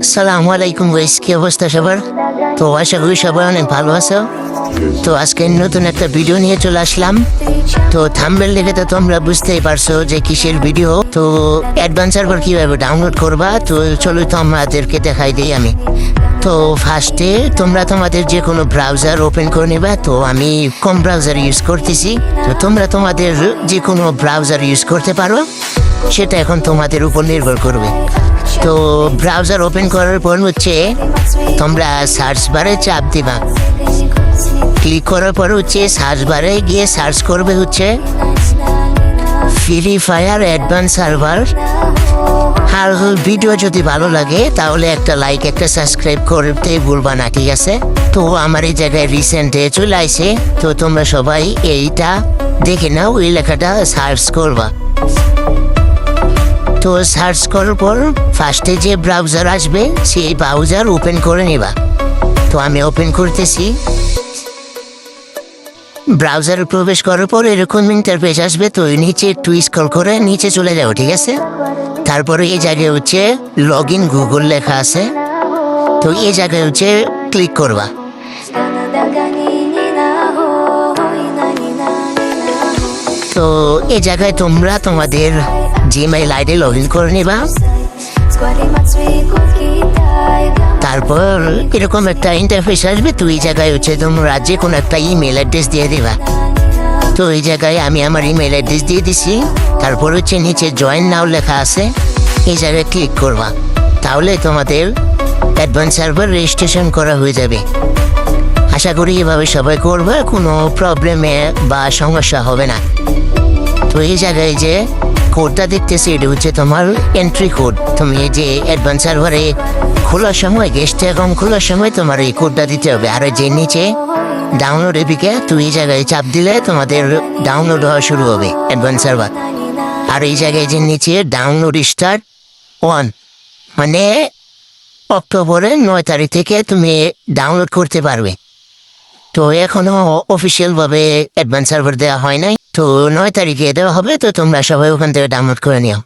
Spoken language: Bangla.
আসসালামু আলাইকুম গাইস, কি অবস্থা সবার? তো আশা করি সবাই অনেক ভালো আছো। তো আজকে নতুন একটা ভিডিও নিয়ে চলে আসলাম। তো থাম্বনেল দেখে তো তোমরা বুঝতেই পারছো যে কিসের ভিডিও। তো অ্যাডভান্স সার্ভার কিভাবে ডাউনলোড করবা, তো চলো তোমাদেরকে দেখাই দিই আমি। তো ফার্স্টে তোমরা তোমাদের যে কোনো ব্রাউজার ওপেন করে নেবা। তো আমি কম ব্রাউজার ইউজ করতেছি, তো তোমরা তোমাদের যে কোনো ব্রাউজার ইউজ করতে পারো, সেটা এখন তোমাদের উপর নির্ভর করবে। তো ব্রাউজার ওপেন করার পর হচ্ছে তোমরা সার্চ বারে চাপ দিবা। ক্লিক করার পর হচ্ছে সার্চ বারে গিয়ে সার্চ করবে হচ্ছে ফ্রি ফায়ার অ্যাডভান্স সার্ভার। আর ভিডিও যদি ভালো লাগে তাহলে একটা লাইক একটা সাবস্ক্রাইব করতে ভুলবা না, ঠিক আছে? তো আমার এই জায়গায় রিসেন্টে চলে আসে, তো তোমরা সবাই এইটা দেখে নাও, ওই লেখাটা সার্চ করবা। তো সার্চ করার পর ফার্স্টে যে ব্রাউজার আসবে সেই ব্রাউজার ওপেন করে নেবা। তো আমি ওপেন করতেছি। ব্রাউজারে প্রবেশ করার পর এরকম ইন্টারফেস আসবে। তো নিচে একটু স্ক্রল করে নিচে চলে যাও, ঠিক আছে? তারপরে এই জায়গায় হচ্ছে লগ ইন গুগল লেখা আছে, তো এই জায়গায় হচ্ছে ক্লিক করবা। তো এই জায়গায় তোমরা তোমাদের জিমেইল আইডি লগ ইন করে নিবা। তারপর এরকম একটা ইন্টারফেস আসবে। তো এই জায়গায় হচ্ছে তোমরা যে কোনো একটা ইমেল অ্যাড্রেস দিয়ে দিবা। তো এই জায়গায় আমি আমার ইমেল অ্যাড্রেস দিয়ে দিছি। তারপর হচ্ছে নিচে জয়েন নাও লেখা আছে, এই জায়গায় ক্লিক করবা। তাহলে তোমাদের অ্যাডভান্স সার্ভার রেজিস্ট্রেশন করা হয়ে যাবে। আশা করি এভাবে সবাই করবে, কোনো প্রবলেমে বা সমস্যা হবে না। তো এই জায়গায় যে কোডটা দেখতেছি এটা হচ্ছে তোমার এন্ট্রি কোড। তুমি এই যে অ্যাডভান্স সার্ভারে খোলার সময়, গেস্ট অ্যাকাউন্ট খোলার সময় তোমার এই কোডটা দিতে হবে। আর যে নিচে ডাউনলোড এপিকে, তো এই জায়গায় চাপ দিলে তোমাদের ডাউনলোড হওয়া শুরু হবে অ্যাডভান্স সার্ভার। আর এই জায়গায় যে নিচে ডাউনলোড স্টার্ট 1, মানে অক্টোবরের 9 তারিখ থেকে তুমি ডাউনলোড করতে পারবে। তো এখনো অফিসিয়ালভাবে অ্যাডভান্স সার্ভার দেওয়া হয় নাই, তো 9 তারিখে দেওয়া হবে। তো তোমরা সবাই ওখান থেকে ডাউনলোড করে নিও।